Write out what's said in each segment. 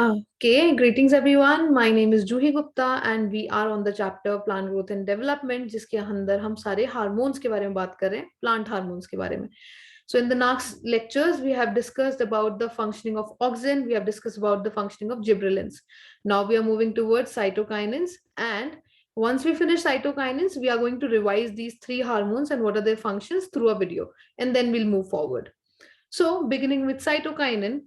Okay, greetings everyone. My name is Juhi Gupta and we are on the chapter plant growth and development जिसके अंदर हम सारे hormones के बारे में बात कर रहे हैं, प्लांट हार्मोन्स के बारे में. So in the next lectures we have discussed about the functioning of auxin, we have discussed about the functioning of gibberellins. Now we are moving towards cytokinins, and once we finish cytokinins we are going to revise these three hormones and what are their functions through a video, and then we'll move forward. So beginning with cytokinin,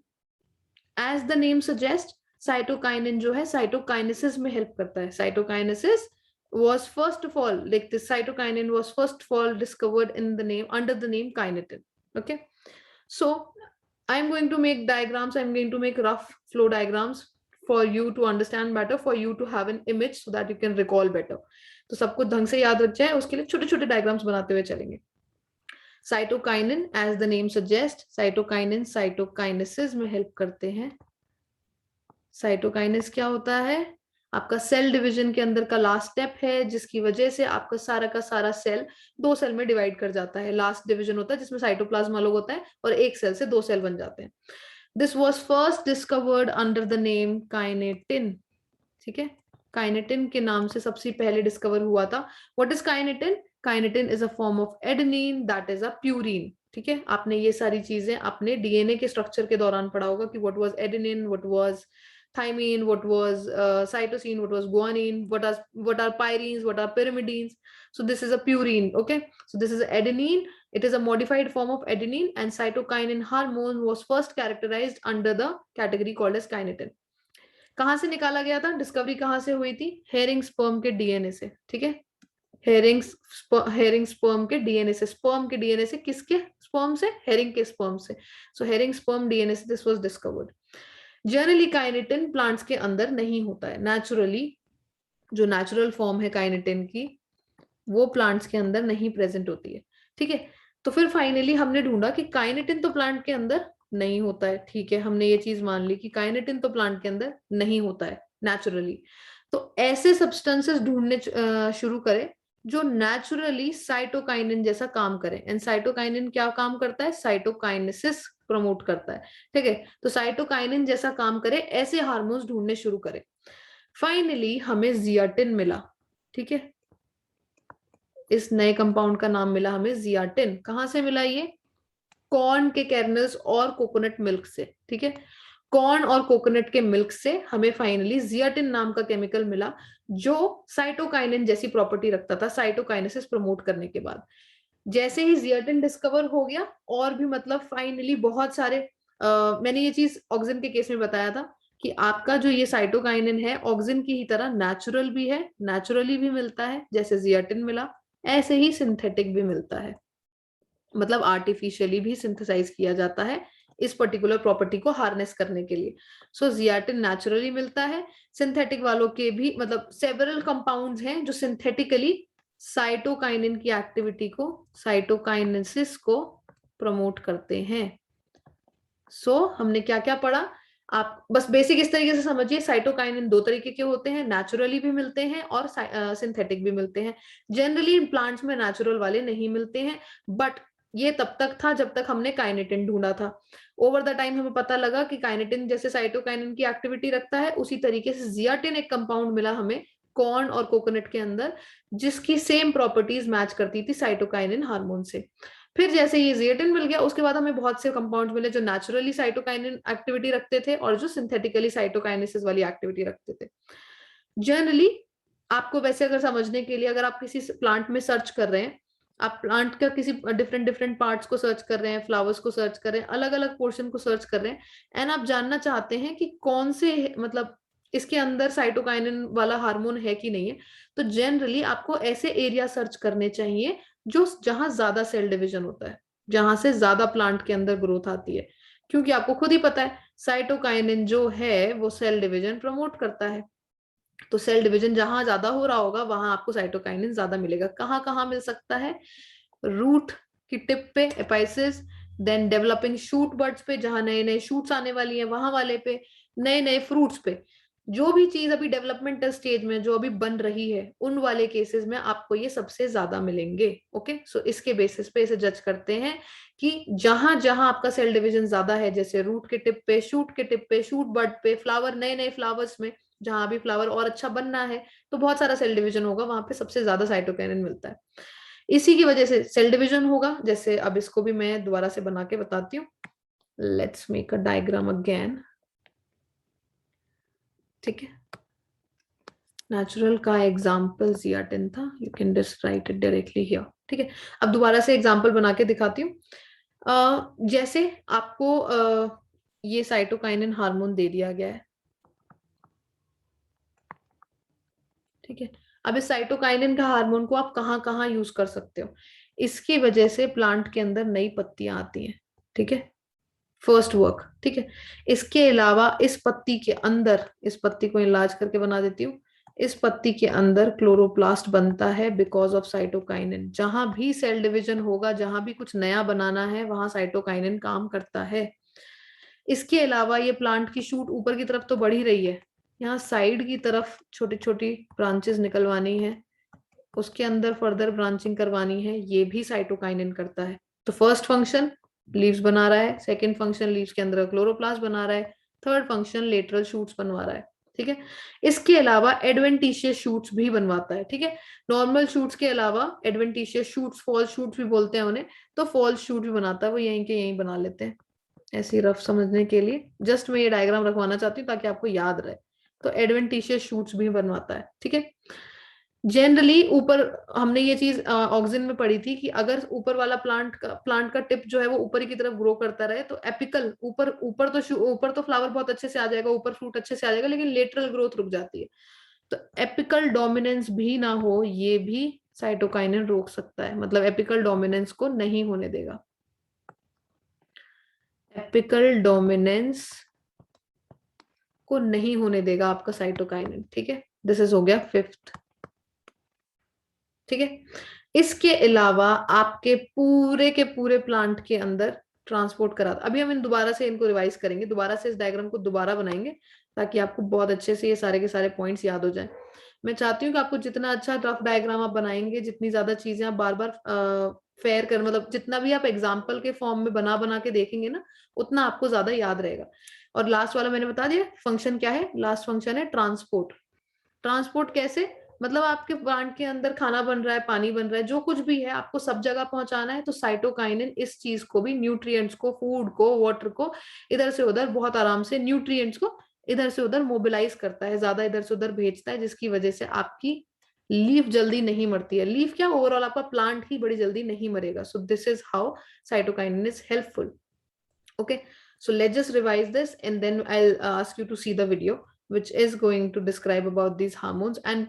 as the name suggest cytokinin जो है cytokinesis में help करता है. Cytokinesis was first of all, like this cytokinin was first of all discovered in the name under the name kinetin. Okay, so I'm going to make diagrams, I'm going to make rough flow diagrams for you to understand better, for you to have an image so that you can recall better. तो सबको ढंग से याद रख जाए, उसके लिए छोटे छोटे डायग्राम्स बनाते हुए चलेंगे. Cytokinin as the name suggest, cytokinin cytokinesis में हेल्प करते हैं. साइटोकाइनेस क्या होता है? आपका सेल डिवीजन के अंदर का लास्ट स्टेप है, जिसकी वजह से आपका सारा का सारा सेल दो सेल में डिवाइड कर जाता है. लास्ट डिवीजन होता है जिसमें साइटोप्लाज्म अलग होता है और एक सेल से दो सेल बन जाते हैं. This was first discovered under the name kinetin. ठीक है, काइनेटिन के नाम से सबसे पहले डिस्कवर हुआ था. What is kinetin? Kinetin is a form of adenine that is a purine. ठीक है, आपने ये सारी चीजें अपने डीएनए के स्ट्रक्चर के दौरान पढ़ा होगा कि what was adenine, what was thymine, what was cytosine, what was guanine, what are pyrines, what are pyrimidines. So this is a purine. Okay, so this is adenine. It is a modified form of adenine, and cytokinin hormone was first characterized under the category called as kinetin. कहाँ से निकाला गया था? Discovery कहाँ से हुई थी? Herring sperm के डीएनए से. ठीक है, हेरिंग स्पर्म के डीएनए से. स्पर्म के डीएनए से, किसके स्पर्म से? हेरिंग के स्पर्म से. सो हेरिंग स्पर्म डीएनए से this was discovered. Generally kinetin plants के अंदर नहीं होता है. नेचुरली जो नेचुरल फॉर्म है काइनेटिन की वो प्लांट्स के अंदर नहीं प्रेजेंट होती है. ठीक है, तो फिर फाइनली हमने ढूंढा कि काइनेटिन तो प्लांट के अंदर नहीं होता है. ठीक है, हमने ये चीज मान ली कि काइनेटिन तो प्लांट के अंदर नहीं होता है नेचुरली. तो ऐसे सब्सटेंसेस ढूंढने शुरू करें जो नेचुरली साइटोकाइनिन जैसा काम करें. एंड साइटोकाइनिन क्या काम करता है? साइटोकाइनेसिस प्रमोट करता है. ठीक है, तो साइटोकाइनिन जैसा काम करे ऐसे हार्मोन्स ढूंढने शुरू करें. फाइनली हमें जियाटिन मिला. ठीक है, इस नए कंपाउंड का नाम मिला हमें जियाटिन. कहां से मिला ये? कॉर्न के कर्नल्स और कोकोनट मिल्क से. ठीक है, कॉर्न और कोकोनट के मिल्क से हमें फाइनली जियाटिन नाम का केमिकल मिला जो साइटोकाइनिन जैसी प्रॉपर्टी रखता था साइटोकाइनेसिस प्रमोट करने के बाद. जैसे ही जियाटिन डिस्कवर हो गया और भी मतलब फाइनली बहुत सारे मैंने ये चीज ऑक्सिन के केस में बताया था कि आपका जो ये साइटोकाइनिन है ऑक्सिन की ही तरह नेचुरल भी है, नेचुरली भी मिलता है. जैसे जियाटिन मिला ऐसे ही सिंथेटिक भी मिलता है, मतलब आर्टिफिशियली भी सिंथेसाइज किया जाता है इस पर्टिकुलर प्रॉपर्टी को हार्नेस करने के लिए. सो जियाटिन नेचुरली मिलता है. सिंथेटिक वालों के भी मतलब सेवरल कंपाउंड्स हैं जो सिंथेटिकली साइटोकाइनिन की एक्टिविटी को, साइटोकाइनेसिस को प्रमोट करते हैं. सो हमने क्या क्या पढ़ा? आप बस बेसिक इस तरीके से समझिए. साइटोकाइनिन दो तरीके के होते हैं, नेचुरली भी मिलते हैं और सिंथेटिक भी मिलते हैं. जनरली इन प्लांट्स में नेचुरल वाले नहीं मिलते हैं, बट ये तब तक था जब तक हमने काइनेटिन ढूंढा था. ओवर द टाइम हमें पता लगा कि काइनेटिन जैसे साइटोकाइनिन की एक्टिविटी रखता है उसी तरीके से जियाटिन एक कंपाउंड मिला हमें कॉर्न और कोकोनट के अंदर जिसकी सेम प्रॉपर्टीज मैच करती थी साइटोकाइनिन हार्मोन से. फिर जैसे ये जियाटिन मिल गया उसके बाद हमें बहुत से कंपाउंड मिले जो नेचुरली साइटोकाइनिन एक्टिविटी रखते थे और जो सिंथेटिकली साइटोकाइनेसिस वाली एक्टिविटी रखते थे. जनरली आपको वैसे अगर समझने के लिए, अगर आप किसी प्लांट में सर्च कर रहे हैं, आप प्लांट का किसी डिफरेंट डिफरेंट पार्ट्स को सर्च कर रहे हैं, फ्लावर्स को सर्च कर रहे हैं, अलग अलग पोर्शन को सर्च कर रहे हैं, एंड आप जानना चाहते हैं कि कौन से मतलब इसके अंदर साइटोकाइनिन वाला हार्मोन है कि नहीं है, तो जनरली आपको ऐसे एरिया सर्च करने चाहिए जो जहां ज्यादा सेल डिवीजन होता है, जहां से ज्यादा प्लांट के अंदर ग्रोथ आती है. क्योंकि आपको खुद ही पता है साइटोकाइनिन जो है वो सेल डिवीजन प्रमोट करता है. तो सेल डिवीजन जहां ज्यादा हो रहा होगा वहां आपको साइटोकाइनिन ज्यादा मिलेगा. कहाँ कहाँ मिल सकता है? रूट की टिप पे एपाइसिस, देन डेवलपिंग शूट बर्ड्स पे जहां नए नए शूट्स आने वाली है वहां वाले पे, नए नए फ्रूट्स पे, जो भी चीज अभी डेवलपमेंटल स्टेज में जो अभी बन रही है उन वाले केसेस में आपको ये सबसे ज्यादा मिलेंगे. ओके, सो इसके बेसिस पे इसे जज करते हैं कि जहां जहां आपका सेल डिवीजन ज्यादा है, जैसे रूट के टिप पे, शूट के टिप पे, शूट बड पे, फ्लावर, नए नए फ्लावर्स में, जहां भी फ्लावर और अच्छा बनना है तो बहुत सारा सेल डिवीजन होगा, वहां पे सबसे ज्यादा साइटोकाइनिन मिलता है। इसी की वजह से सेल डिवीजन होगा। जैसे अब इसको भी मैं दोबारा से बना के बताती हूँ। Let's make a diagram again. ठीक है, नेचुरल का एग्जाम्पल जियाटिन था, you can just right it directly here. ठीक है, अब दोबारा से एग्जाम्पल बना के दिखाती हूँ। जैसे आपको ये साइटोकाइनिन हार्मोन दे दिया गया है। ठीक है, अब इस साइटोकाइनिन का हार्मोन को आप कहाँ कहाँ यूज कर सकते हो, इसकी वजह से प्लांट के अंदर नई पत्तियां आती हैं। ठीक है, फर्स्ट वर्क। ठीक है, इसके अलावा इस पत्ती के अंदर, इस पत्ती को इलाज करके बना देती हूँ, इस पत्ती के अंदर क्लोरोप्लास्ट बनता है बिकॉज ऑफ साइटोकाइनिन। जहां भी सेल डिवीजन होगा, जहां भी कुछ नया बनाना है, वहां साइटोकाइनिन काम करता है। इसके अलावा ये प्लांट की शूट ऊपर की तरफ तो बढ़ ही रही है, यहाँ साइड की तरफ छोटी छोटी ब्रांचेस निकलवानी है, उसके अंदर फर्दर ब्रांचिंग करवानी है, ये भी साइटोकाइनिन करता है। तो फर्स्ट फंक्शन लीव्स बना रहा है, सेकंड फंक्शन लीव्स के अंदर क्लोरोप्लास्ट बना रहा है, थर्ड फंक्शन लेटरल शूट्स बनवा रहा है। ठीक है, इसके अलावा एडवेंटिशियस शूट्स भी बनवाता है। ठीक है, नॉर्मल शूट्स के अलावा एडवेंटिशियस शूट्स, फॉल्स शूट्स भी बोलते हैं उन्हें, तो फॉल्स शूट भी बनाता है, वो यहीं के यहीं बना लेते हैं। ऐसी रफ समझने के लिए जस्ट मैं ये डायग्राम रखवाना चाहती हूँ ताकि आपको याद रहे। तो एडवेंटिशियस शूट्स भी बनवाता है। ठीक है, जनरली ऊपर हमने ये चीज ऑक्सिन में पढ़ी थी कि अगर ऊपर वाला प्लांट का टिप जो है वो ऊपर की तरफ ग्रो करता रहे तो एपिकल ऊपर ऊपर तो फ्लावर बहुत अच्छे से आ जाएगा, ऊपर फ्रूट अच्छे से आ जाएगा, लेकिन लेटरल ग्रोथ रुक जाती है। तो एपिकल डोमिनेंस भी ना हो, ये भी साइटोकाइनिन रोक सकता है, मतलब एपिकल डोमिनेंस को नहीं होने देगा। एपिकल डोमिनेंस को नहीं होने देगा आपका साइटोकाइनिन। ठीक है, दिस इज हो गया फिफ्थ। ठीक है, इसके अलावा आपके पूरे के पूरे प्लांट के अंदर ट्रांसपोर्ट करा, अभी हम दोबारा से इनको रिवाइज करेंगे, दोबारा से इस डायग्राम को दोबारा बनाएंगे ताकि आपको बहुत अच्छे से ये सारे के सारे पॉइंट्स याद हो जाएं। मैं चाहती हूँ कि आपको जितना अच्छा रफ डायग्राम आप बनाएंगे, जितनी ज्यादा चीजें आप बार बार फेयर कर, मतलब जितना भी आप एग्जाम्पल के फॉर्म में बना बना के देखेंगे ना, उतना आपको ज्यादा याद रहेगा। और लास्ट वाला मैंने बता दिया फंक्शन क्या है, लास्ट फंक्शन है ट्रांसपोर्ट। ट्रांसपोर्ट कैसे, मतलब आपके प्लांट के अंदर खाना बन रहा है, पानी बन रहा है, जो कुछ भी है आपको सब जगह पहुंचाना है, तो साइटोकाइनिन इस चीज को भी, न्यूट्रिएंट्स को, फूड को, वाटर को इधर से उधर बहुत आराम से, न्यूट्रिएंट्स को इधर से उधर मोबिलाइज करता है, ज्यादा इधर से उधर भेजता है, जिसकी वजह से आपकी लीफ जल्दी नहीं मरती है। लीफ क्या, ओवरऑल आपका प्लांट ही बड़ी जल्दी नहीं मरेगा। सो this is how cytokinin is helpful. Okay, so let's just revise this and then I'll ask you to see the video which is going to describe about these hormones. And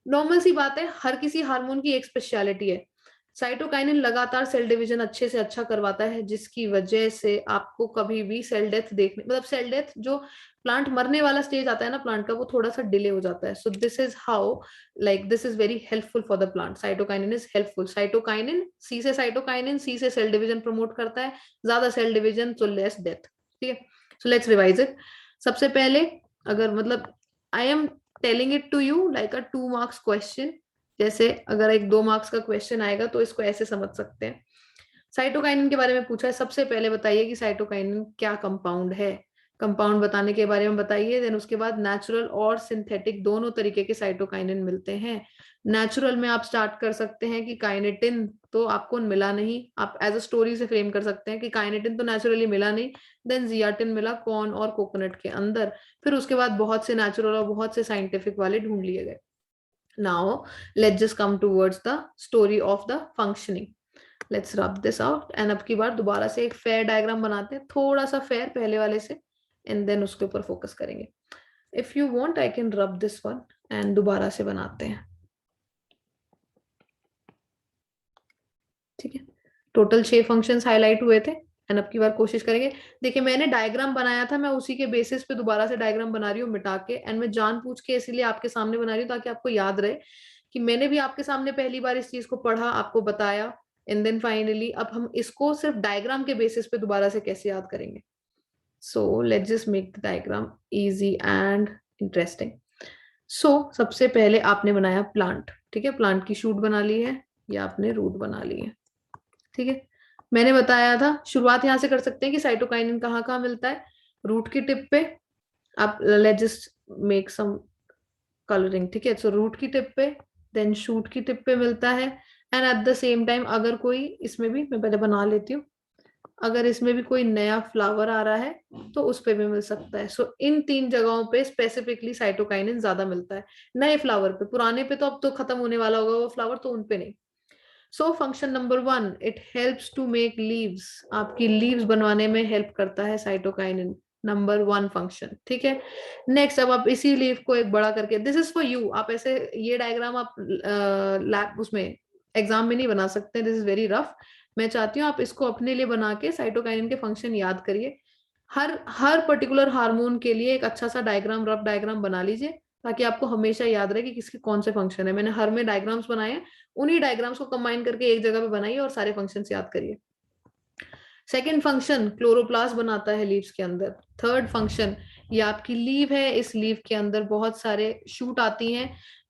normal सी बात है, हर किसी hormone की एक speciality है। Cytokinin लगातार cell division अच्छे से अच्छा करवाता है, जिसकी वजह से आपको कभी भी सेल डेथ देखने, मतलब सेल डेथ जो प्लांट मरने वाला स्टेज आता है ना प्लांट का, वो थोड़ा सा डिले हो जाता है। So this is how, like this is very helpful for the plant. Cytokinin is helpful. Cytokinin सी से सेल डिवीजन प्रमोट करता है, ज्यादा सेल डिवीजन तो लेस डेथ। ठीक है, सो लेट्स रिवाइज इट। सबसे पहले, अगर मतलब I am telling it to you like a 2 marks question, जैसे अगर एक 2 मार्क्स का क्वेश्चन आएगा तो इसको ऐसे समझ सकते हैं। साइटोकाइनिन के बारे में पूछा है, सबसे पहले बताइए कि साइटोकाइनिन क्या कंपाउंड है। कंपाउंड बताने के बारे में बताइए, देन उसके बाद नेचुरल और सिंथेटिक दोनों तरीके के साइटोकाइनिन मिलते हैं। नेचुरल में आप स्टार्ट कर सकते हैं कि काइनेटिन तो आपको मिला नहीं, आप एज अ स्टोरी से फ्रेम कर सकते हैं कि काइनेटिन तो नेचुरली मिला नहीं, देन जियाटिन मिला कॉर्न और कोकोनट के अंदर। फिर उसके बाद बहुत से नेचुरल और बहुत से साइंटिफिक वाले ढूंढ लिए गए। Now let's just come towards the story of the functioning. Let's rub this out and अब की बार दोबारा से एक फेयर डायग्राम बनाते हैं, थोड़ा सा फेयर पहले वाले से, एंड देन उसके ऊपर फोकस करेंगे। If you want I can rub this one and दोबारा से बनाते हैं। ठीक है, टोटल 6 फंक्शंस हाईलाइट हुए थे एंड अब की बार कोशिश करेंगे। देखिए मैंने डायग्राम बनाया था, मैं उसी के बेसिस पे दोबारा से डायग्राम बना रही हूँ मिटा के, एंड मैं जानबूझ के इसीलिए आपके सामने बना रही हूँ ताकि आपको याद रहे कि मैंने भी आपके सामने पहली बार इस चीज को पढ़ा, आपको बताया, एंड देन फाइनली अब हम इसको सिर्फ डायग्राम के बेसिस पे दोबारा से कैसे याद करेंगे। So let's just make the diagram easy and interesting. So सबसे पहले आपने बनाया प्लांट। ठीक है, प्लांट की शूट बना ली है या आपने रूट बना ली है। ठीक है, मैंने बताया था, शुरुआत यहां से कर सकते हैं कि साइटोकाइनिन कहाँ कहाँ मिलता है, रूट की टिप पे। आप let's just make some colouring, ठीक है। सो रूट की टिप पे, देन शूट की टिप पे मिलता है, and at the same time अगर कोई इसमें भी, मैं पहले बना लेती हूँ, अगर इसमें भी कोई नया फ्लावर आ रहा है तो उस पे भी मिल सकता है। सो इन तीन जगहों पे स्पेसिफिकली साइटोकाइनिन ज्यादा मिलता है, नए फ्लावर पे। पुराने पे तो अब तो खत्म होने वाला होगा वो फ्लावर, तो उन पे नहीं। So function number 1, it helps to make leaves, आपकी लीव्स बनवाने में हेल्प करता है साइटोकाइनिन, नंबर 1 फंक्शन, ठीक है। नेक्स्ट, अब आप इसी लीव को एक बड़ा करके, दिस इज फॉर यू, आप ऐसे ये डायग्राम आप लैब उसमें एग्जाम में नहीं बना सकते, दिस इज वेरी रफ। मैं चाहती हूँ आप इसको अपने लिए बना के साइटोकाइनिन के फंक्शन याद करिए। हर हर पर्टिकुलर हार्मोन के लिए एक अच्छा सा डायग्राम, रफ डायग्राम बना लीजिए, ताकि आपको हमेशा याद रहे कि किसके कौन से फंक्शन है। मैंने हर में डायग्राम्स बनाए हैं, उन्हीं डायग्राम्स को कंबाइन करके एक जगह पे बनाइए और सारे फंक्शंस याद करिए। सेकेंड फंक्शन, क्लोरोप्लास्ट बनाता है लीव्स के अंदर। थर्ड फंक्शन, ये आपकी लीव है, इस लीव के अंदर बहुत सारे शूट आती हैं,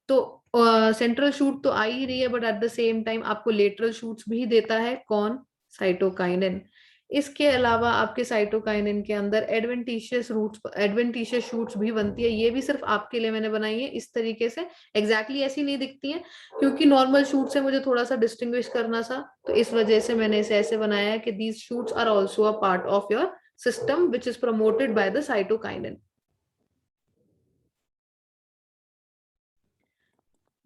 तो सेंट्रल शूट तो आ ही रही है, but at the same time आपको लेटरल शूट्स भी देता है कौन, साइटोकाइनिन। इसके अलावा आपके साइटोकाइनिन के अंदर एडवेंटिशियस रूट्स, एडवेंटिशियस शूट्स भी बनती है, ये भी सिर्फ आपके लिए मैंने बनाई है इस तरीके से, एग्जैक्टली ऐसी नहीं दिखती है, क्योंकि नॉर्मल शूट से मुझे थोड़ा सा डिस्टिंग्विश करना था, तो इस वजह से मैंने इसे ऐसे बनाया है कि these shoots are also a part of your system which is promoted by the cytokinin.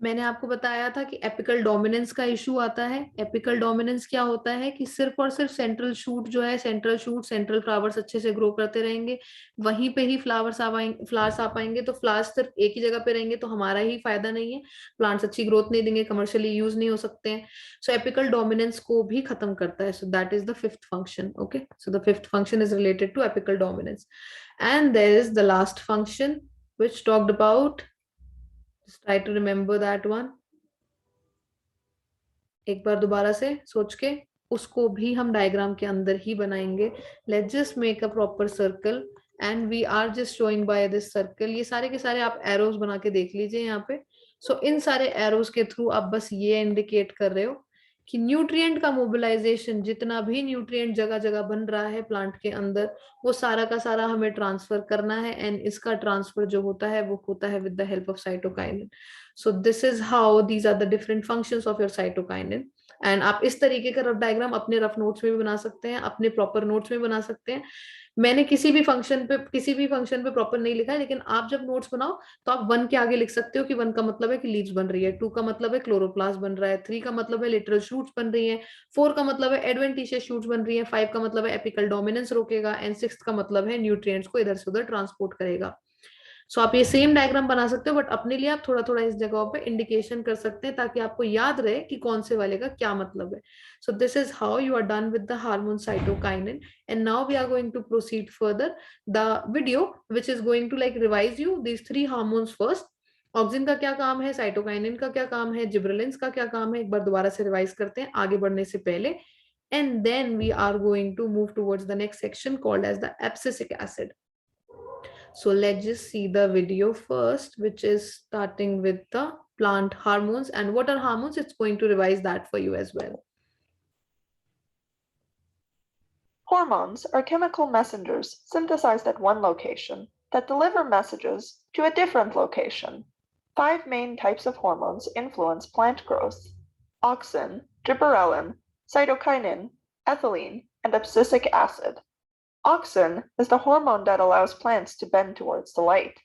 मैंने आपको बताया था कि एपिकल डोमिनेंस का इशू आता है। एपिकल डोमिनेंस क्या होता है कि सिर्फ और सिर्फ सेंट्रल शूट जो है, सेंट्रल शूट, सेंट्रल फ्लावर्स अच्छे से ग्रो करते रहेंगे, वहीं पे ही फ्लावर्स आ पाएंगे, तो फ्लावर्स सिर्फ एक ही जगह पे रहेंगे तो हमारा ही फायदा नहीं है, प्लांट्स अच्छी ग्रोथ नहीं देंगे, कमर्शियली यूज नहीं हो सकते हैं। सो एपिकल डोमिनेंस को भी खत्म करता है। So that is the fifth function. Okay, so the fifth function is related to apical dominance. And there is the last function which talked about, just try to remember that one, एक बार दोबारा से सोच के, उसको भी हम diagram के अंदर ही बनाएंगे। Let's just make a proper circle and we are just showing by this circle. ये सारे के सारे आप एरोज बना के देख लीजिए यहाँ पे। सो इन सारे एरोज के थ्रू आप बस ये इंडिकेट कर रहे हो कि न्यूट्रिएंट का मोबिलाइजेशन, जितना भी न्यूट्रिएंट जगह जगह बन रहा है प्लांट के अंदर, वो सारा का सारा हमें ट्रांसफर करना है, एंड इसका ट्रांसफर जो होता है वो होता है with the help of cytokinin. So this is how these are the different functions of your cytokinin. And आप इस तरीके का रफ डायग्राम अपने रफ नोट्स में भी बना सकते हैं, अपने प्रॉपर नोट्स में बना सकते हैं। मैंने किसी भी फंक्शन पे प्रॉपर नहीं लिखा है, लेकिन आप जब नोट्स बनाओ तो आप 1 के आगे लिख सकते हो कि 1 का मतलब है कि लीव्स बन रही है, 2 का मतलब है क्लोरोप्लास्ट बन रहा है, 3 का मतलब है लिटरल शूट्स बन रही है, 4 का मतलब है एडवेंटिशियस शूट्स बन रही है, 5 का मतलब है एपिकल डोमिनेंस रोकेगा, एंड 6 का मतलब है न्यूट्रिएंट्स को इधर से उधर ट्रांसपोर्ट करेगा। सो आप ये सेम डायग्राम बना सकते हो, बट अपने लिए आप थोड़ा थोड़ा इस जगह पे इंडिकेशन कर सकते हैं, ताकि आपको याद रहे कि कौन से वाले का क्या मतलब है। So this is how you are done with the hormone cytokinin. And now we are going to proceed further the video which is going to like revise you these 3 hormones first. Auxin का क्या काम है, cytokinin का क्या काम है, gibberellins का क्या काम है, एक बार दोबारा से रिवाइज करते हैं आगे बढ़ने से पहले। And then we are going to move towards the next section called as the abscisic acid. So let's just see the video first, which is starting with the plant hormones. And what are hormones? It's going to revise that for you as well. Hormones are chemical messengers synthesized at one location that deliver messages to a different location. 5 main types of hormones influence plant growth: auxin, gibberellin, cytokinin, ethylene, and abscisic acid. Auxin is the hormone that allows plants to bend towards the light.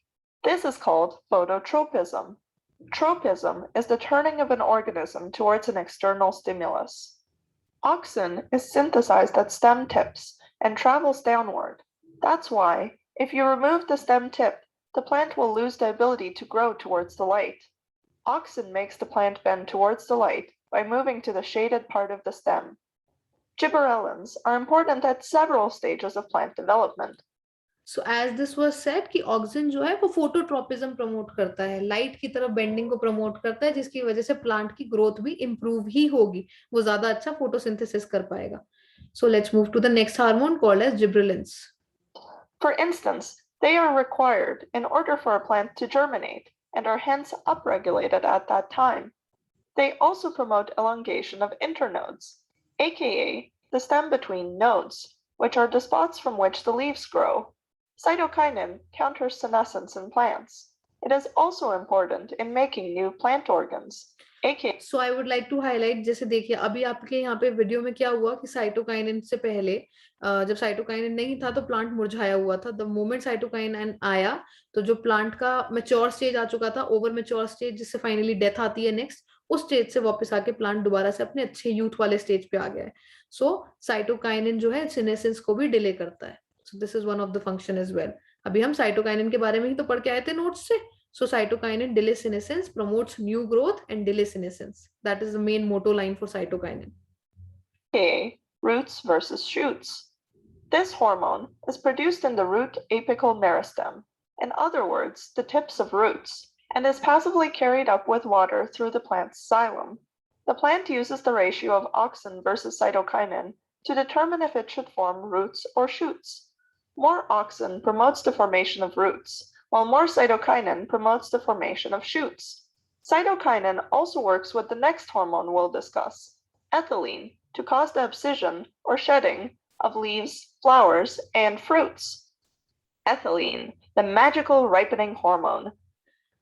This is called phototropism. Tropism is the turning of an organism towards an external stimulus. Auxin is synthesized at stem tips and travels downward. That's why, if you remove the stem tip, the plant will lose the ability to grow towards the light. Auxin makes the plant bend towards the light by moving to the shaded part of the stem. Gibberellins are important at several stages of plant development. So as this was said कि auxin जो है वो phototropism promote करता है, light की तरफ bending को promote करता है, जिसकी वजह से प्लांट की ग्रोथ भी इंप्रूव ही होगी, वो ज्यादा अच्छा फोटोसिंथेसिस कर पाएगा. So let's move to the next hormone called as gibberellins. For instance, they are required in order for a plant to germinate and are hence upregulated at that time. They also promote elongation of internodes, aka the stem between nodes, which are the spots from which the leaves grow. Cytokinin counters senescence in plants. It is also important in making new plant organs. So I would like to highlight, जैसे देखिए अभी आपके यहाँ पे video में क्या हुआ कि साइटोकाइनिन से पहले जब साइटोकाइनिन नहीं था तो प्लांट मुरझाया हुआ था. द मोमेंट साइटोकाइनिन आया तो जो प्लांट का मैच्योर स्टेज आ चुका था, ओवर मैच्योर स्टेज, जिससे फाइनली डेथ आती है नेक्स्ट, उस स्टेज से वापस आके प्लांट दोबारा से अपने अच्छे यूथ वाले स्टेज पे आ गया है. सो साइटोकाइनिन जो है सीनेसेंस को भी डिले करता है. So this is one of the function as well. अभी हम साइटोकाइनिन के बारे में ही तो पढ़ के आए थे नोट्स से. So cytokinin delay senescence promotes new growth and delay senescence. That is the main motto line for cytokinin. Okay, roots versus shoots. This hormone is produced in the root apical meristem, in other words, the tips of roots, and is passively carried up with water through the plant's xylem. The plant uses the ratio of auxin versus cytokinin to determine if it should form roots or shoots. More auxin promotes the formation of roots, while more cytokinin promotes the formation of shoots. Cytokinin also works with the next hormone we'll discuss, ethylene, to cause the abscission or shedding of leaves, flowers, and fruits. Ethylene, the magical ripening hormone.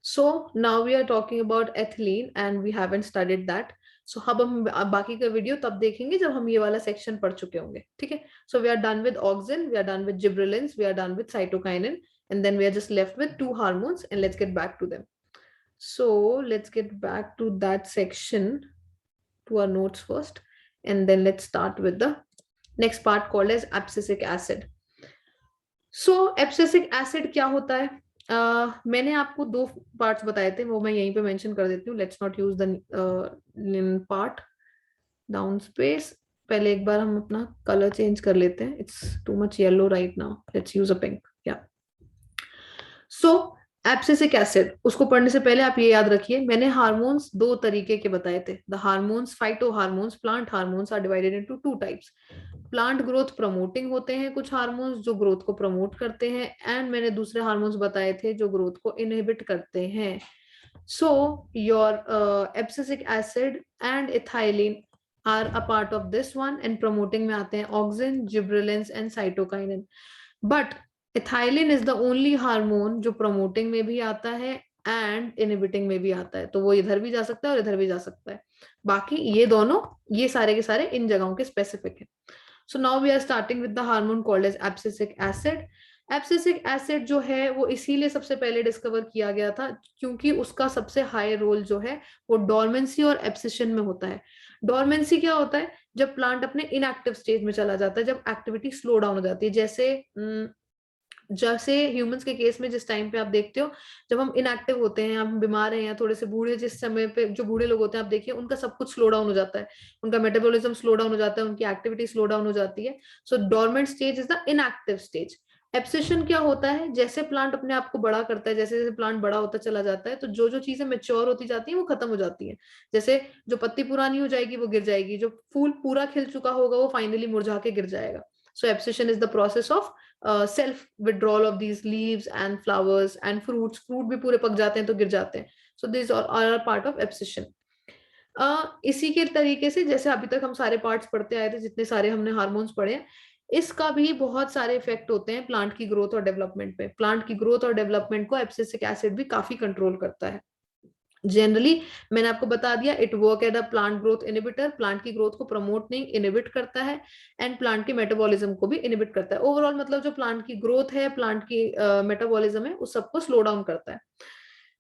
So now we are talking about ethylene and we haven't studied that. So अब हम बाकी का video तब देखेंगे जब हम ये वाला सेक्शन पढ़ चुके होंगे. ठीक है. So we are done with auxin, we are done with gibberellins, we are done with cytokinin, and then we are just left with two hormones, and let's get back to them. So let's get back to that section, to our notes first, and then let's start with the next part called as abscisic acid. So abscisic acid क्या होता है? मैंने आपको दो parts बताए थे, वो मैं यहीं पे मेंशन कर देती हूँ. Let's not use the part down space. पहले एक बार हम अपना कलर चेंज कर लेते हैं. It's too much yellow right now. Let's use a pink. या सो एब्सिसिक एसिड, उसको पढ़ने से पहले आप ये याद रखिए, मैंने हार्मोन्स दो तरीके के बताए थे. The hormones, phyto hormones, plant hormones are divided into two types. Plant growth promoting होते हैं कुछ हार्मोन्स जो ग्रोथ को प्रमोट करते हैं, एंड मैंने दूसरे हार्मोन्स बताए थे जो ग्रोथ को इनहिबिट करते हैं. So your abscisic acid and ethylene are a part of this one, and promoting में आते हैं auxin, gibberellins and cytokinin. But ethylene is the only hormone जो प्रमोटिंग में भी आता है एंड इनहिबिटिंग में भी आता है. तो वो इधर भी जा सकता है और इधर भी जा सकता है. बाकी ये दोनों, ये सारे के सारे इन जगहों के स्पेसिफिक है. So now we are starting with the hormone called as abscisic acid. Abscisic acid जो है वो इसीलिए सबसे पहले डिस्कवर किया गया था क्योंकि उसका सबसे हाई रोल जो है वो डोरमेंसी और एब्सिशन में होता है. डोरमेंसी क्या होता है? जब प्लांट अपने इनएक्टिव स्टेज में चला जाता है, जब एक्टिविटी स्लो डाउन हो जाती है. जैसे ह्यूमंस के केस में जिस टाइम पे आप देखते हो जब हम इनएक्टिव होते हैं, हम बीमार हैं या थोड़े से बूढ़े, जिस समय पे जो बूढ़े लोग होते हैं आप देखिए उनका सब कुछ स्लो डाउन हो जाता है, उनका मेटाबॉलिज्म स्लो डाउन हो जाता है, उनकी एक्टिविटी स्लो डाउन हो जाती है. So dormant stage is the inactive stage. Abscission क्या होता है? जैसे प्लांट अपने आप को बड़ा करता है, जैसे जैसे प्लांट बड़ा होता चला जाता है, तो जो जो चीजें मेच्योर होती जाती है वो खत्म हो जाती है. जैसे जो पत्ती पुरानी हो जाएगी वो गिर जाएगी, जो फूल पूरा खिल चुका होगा वो फाइनली मुरझा के गिर जाएगा. So abscission is the process of self withdrawal of these leaves and flowers and fruits. Fruit भी पूरे पक जाते हैं तो गिर जाते हैं. So these are part of abscission. इसी के तरीके से जैसे अभी तक हम सारे पार्ट्स पढ़ते आए थे, जितने सारे हमने हार्मोन्स पढ़े हैं, इसका भी बहुत सारे इफेक्ट होते हैं प्लांट की ग्रोथ और डेवलपमेंट पे. प्लांट की ग्रोथ और डेवलपमेंट को एब्सिसिक एसिड भी काफी कंट्रोल करता है. जनरली मैंने आपको बता दिया, it work at a plant growth inhibitor. Plant की ग्रोथ को प्रमोट नहीं, इनहिबिट करता है, एंड प्लांट की मेटाबॉलिज्म को भी इनहिबिट करता है. ओवरऑल मतलब जो प्लांट की ग्रोथ है, प्लांट की मेटाबॉलिज्म है, उस सबको स्लो डाउन करता है.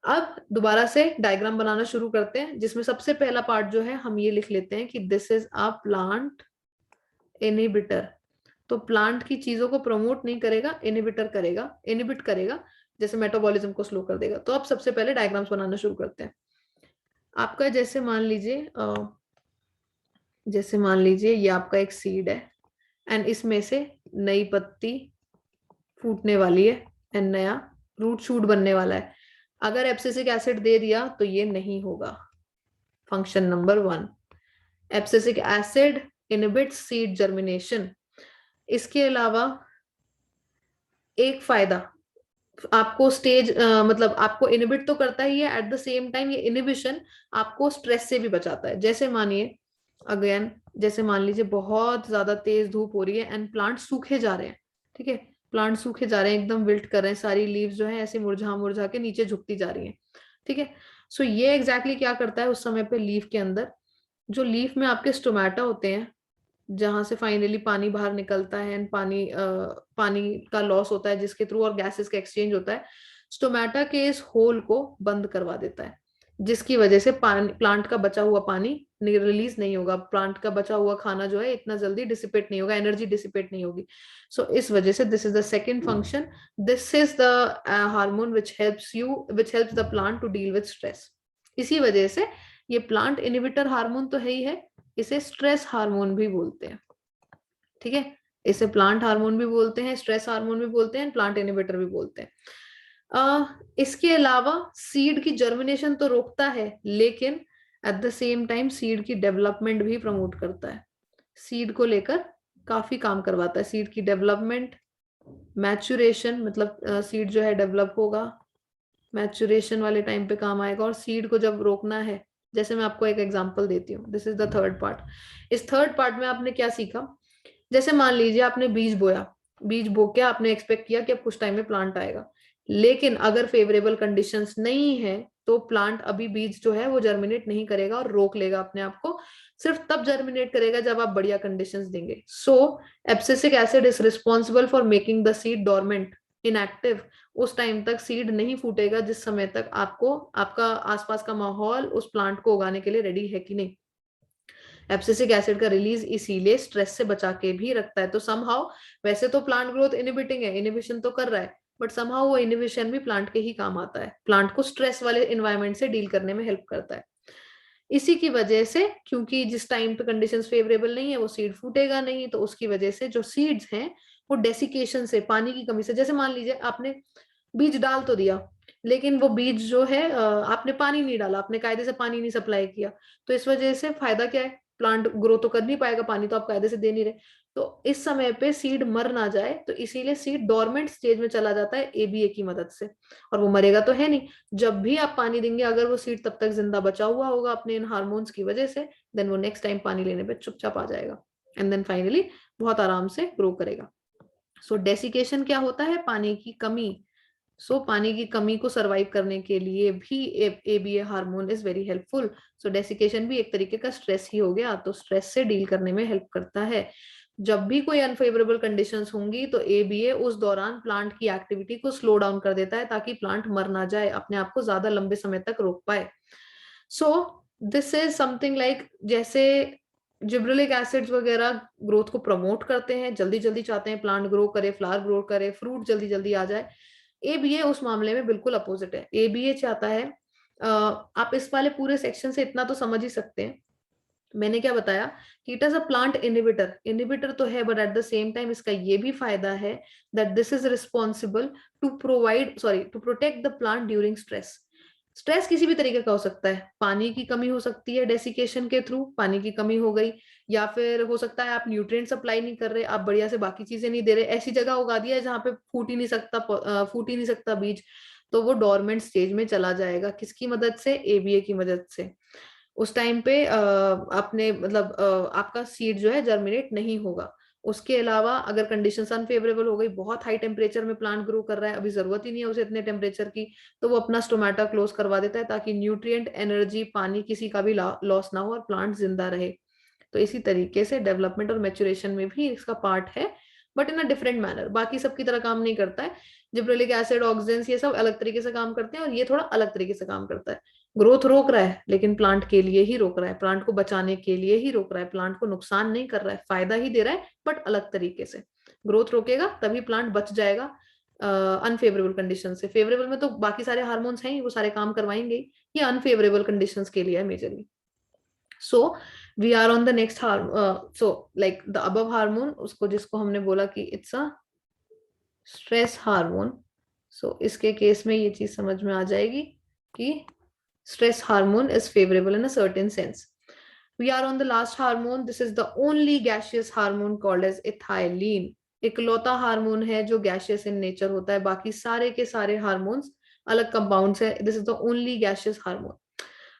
अब दोबारा से डायग्राम बनाना शुरू करते हैं, जिसमें सबसे पहला पार्ट जो है हम ये लिख लेते हैं कि this is a plant inhibitor. तो प्लांट की चीजों को प्रमोट नहीं करेगा, इनहिबिटर करेगा, इनहिबिट करेगा, जैसे मेटाबॉलिज्म को स्लो कर देगा. तो अब सबसे पहले डायग्राम्स बनाना शुरू करते हैं. आपका जैसे मान लीजिए ये आपका एक सीड है, एंड इसमें से नई पत्ती फूटने वाली है, एंड नया रूट शूट बनने वाला है. अगर एब्सिसिक एसिड दे दिया तो ये नहीं होगा. Function number 1, abscisic acid inhibits seed germination. इसके अलावा एक फायदा, आपको स्टेज मतलब आपको इनहिबिट तो करता ही है, एट द सेम टाइम ये इनहिबिशन आपको स्ट्रेस से भी बचाता है. जैसे मानिए अगेन जैसे मान लीजिए बहुत ज्यादा तेज धूप हो रही है एंड प्लांट सूखे जा रहे हैं, ठीक है, प्लांट सूखे जा रहे हैं, एकदम विल्ट कर रहे हैं, सारी लीव्स जो है ऐसे मुरझा मुरझा के नीचे झुकती जा रही हैं, ठीक है। सो ये एग्जैक्टली क्या करता है उस समय पे लीफ के अंदर, जो लीफ में आपके स्टोमेटा होते हैं, जहां से फाइनली पानी बाहर निकलता है एंड पानी का लॉस होता है जिसके थ्रू और गैसेस का एक्सचेंज होता है, स्टोमेटा के इस होल को बंद करवा देता है, जिसकी वजह से पानी, प्लांट का बचा हुआ पानी रिलीज नहीं होगा, प्लांट का बचा हुआ खाना जो है इतना जल्दी डिसिपेट नहीं होगा, एनर्जी डिसिपेट नहीं होगी। सो इस वजह से this is the second function, this is the hormone which helps the plant to deal with stress. इसी वजह से ये प्लांट इनिबिटर हार्मोन तो है ही है, इसे स्ट्रेस हार्मोन भी बोलते हैं, ठीक है, इसे प्लांट हार्मोन भी बोलते हैं, स्ट्रेस हार्मोन भी बोलते हैं, प्लांट इनिबिटर भी बोलते हैं। इसके अलावा सीड की जर्मिनेशन तो रोकता है, लेकिन eight the same time seed की डेवलपमेंट भी प्रमोट करता है, सीड को लेकर काफी काम करवाता है, सीड की डेवलपमेंट, मैच्यूरेशन, मतलब सीड जो है डेवलप होगा, मैच्यूरेशन वाले टाइम पे काम आएगा, और सीड को जब रोकना है, जैसे मैं आपको एक एग्जांपल देती हूँ, this is the third part. इस थर्ड पार्ट में आपने क्या सीखा, जैसे मान लीजिए आपने बीज बोया, बीज बो के आपने एक्सपेक्ट किया कि अब कुछ टाइम में प्लांट आएगा, लेकिन अगर फेवरेबल कंडीशंस नहीं है तो प्लांट अभी बीज जो है वो जर्मिनेट नहीं करेगा और रोक लेगा अपने आप को, सिर्फ तब जर्मिनेट करेगा जब आप बढ़िया कंडीशंस देंगे। So abscisic acid is responsible for making the seed dormant, inactive, उस टाइम तक सीड नहीं फूटेगा जिस समय तक आपको आपका आसपास का माहौल उस प्लांट को उगाने के लिए रेडी है कि नहीं। एब्सिसिक एसिड का रिलीज इसीलिए स्ट्रेस से बचा के भी रखता है, तो समहाउ वैसे तो प्लांट ग्रोथ इनिबिटिंग है, इनिबिशन तो कर रहा है, बट समहाउ वो इनिबिशन भी प्लांट के ही काम आता है, प्लांट को स्ट्रेस वाले इन्वायरमेंट से डील करने में हेल्प करता है। इसी की वजह से, क्योंकि जिस टाइम पे कंडीशंस फेवरेबल नहीं है वो सीड फूटेगा नहीं, तो उसकी वजह से जो सीड्स हैं वो डेसिकेशन से, पानी की कमी से, जैसे मान लीजिए आपने बीज डाल तो दिया, लेकिन वो बीज जो है आपने पानी नहीं डाला, आपने कायदे से पानी नहीं सप्लाई किया, तो इस वजह से फायदा क्या है, प्लांट ग्रो तो कर नहीं पाएगा, पानी तो आप कायदे से दे नहीं रहे, तो इस समय पे सीड मर ना जाए, तो इसीलिए सीड डोरमेंट स्टेज में चला जाता है एबीए की मदद से, और वो मरेगा तो है नहीं, जब भी आप पानी देंगे अगर वो सीड तब तक जिंदा बचा हुआ होगा अपने इन हार्मोन्स की वजह से, देन वो नेक्स्ट टाइम पानी लेने पे चुपचाप आ जाएगा एंड देन फाइनली बहुत आराम से ग्रो करेगा। सो डेसिकेशन क्या होता है, पानी की कमी। सो पानी की कमी को सरवाइव करने के लिए भी ABA hormone is very helpful. So desiccation भी एक तरीके का स्ट्रेस ही हो गया, तो स्ट्रेस से डील करने में हेल्प करता है। जब भी कोई अनफेवरेबल कंडीशंस होंगी तो एबीए उस दौरान प्लांट की एक्टिविटी को स्लो डाउन कर देता है ताकि प्लांट मर ना जाए, अपने आप को ज्यादा लंबे समय तक रोक पाए। सो दिस इज समथिंग लाइक, जैसे जिब्रेलिक एसिड्स वगैरह ग्रोथ को प्रमोट करते हैं, जल्दी जल्दी चाहते हैं प्लांट ग्रो करे, फ्लावर ग्रो करे, फ्रूट जल्दी जल्दी आ जाए, एबीए उस मामले में बिल्कुल अपोजिट है। एबीए चाहता है, आप इस वाले पूरे सेक्शन से इतना तो समझ ही सकते हैं, मैंने क्या बताया कि it is a plant inhibitor, inhibitor तो है, but at the same time इसका ये भी फायदा है that this is responsible to provide to protect the plant during stress. Stress किसी भी तरीके का हो सकता है, पानी की कमी हो सकती है, डेसिकेशन के थ्रू पानी की कमी हो गई, या फिर हो सकता है आप न्यूट्रिएंट सप्लाई नहीं कर रहे, आप बढ़िया से बाकी चीजें नहीं दे रहे, ऐसी जगह उगा दिया है जहां पे फूट ही नहीं सकता बीज, तो वो डोरमेंट स्टेज में चला जाएगा, किसकी मदद से, एबीए की मदद से। उस टाइम पे आपने मतलब आपका सीड जो है जर्मिनेट नहीं होगा। उसके अलावा अगर कंडीशंस अनफेवरेबल हो गई, बहुत हाई टेम्परेचर में प्लांट ग्रो कर रहा है, अभी जरूरत ही नहीं है उसे इतने टेम्परेचर की, तो वो अपना स्टोमेटा क्लोज करवा देता है ताकि न्यूट्रिएंट, एनर्जी, पानी किसी का भी लॉस ना हो और प्लांट जिंदा रहे। तो इसी तरीके से डेवलपमेंट और मैच्योरेशन में भी इसका पार्ट है, but in a different manner, बाकी सबकी तरह काम नहीं करता है। जिब्रेलिक एसिड, ऑक्सीजेंस, ये सब अलग तरीके से काम करते हैं और ये थोड़ा अलग तरीके से काम करता है। ग्रोथ रोक रहा है लेकिन प्लांट के लिए ही रोक रहा है, प्लांट को बचाने के लिए ही रोक रहा है, प्लांट को नुकसान नहीं कर रहा है, फायदा ही दे रहा है, बट अलग तरीके से। ग्रोथ रोकेगा तभी प्लांट बच जाएगा अनफेवरेबल कंडीशन से। फेवरेबल में तो बाकी सारे हार्मोन्स हैं ही, वो सारे काम करवाएंगे, ये अनफेवरेबल कंडीशंस के लिए है majorly. So we are on the next hormone, so like the above hormone, उसको जिसको हमने बोला कि इट्स अ स्ट्रेस हार्मोन। सो इसके केस में ये चीज समझ में आ जाएगी कि stress hormone is favorable in a certain sense. We are on the last hormone. This is the only gaseous hormone called as ethylene. इकलौता हार्मोन है जो गैशियस इन नेचर होता है, बाकी सारे के सारे हार्मोन्स अलग कंपाउंड्स है, this is the only gaseous hormone.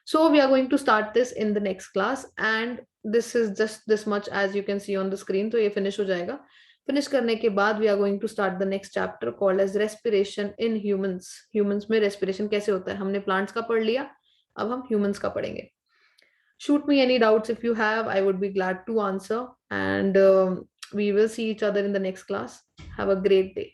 So we are going to start this in the next class, and this is just this much as you can see on the screen. तो ये finish हो जाएगा. Finish करने के बाद we are going to start the next chapter called as respiration in humans. Humans में respiration कैसे होता है? हमने plants का पढ़ लिया, अब हम humans का पढ़ेंगे. Shoot me any doubts if you have. I would be glad to answer, and we will see each other in the next class. Have a great day.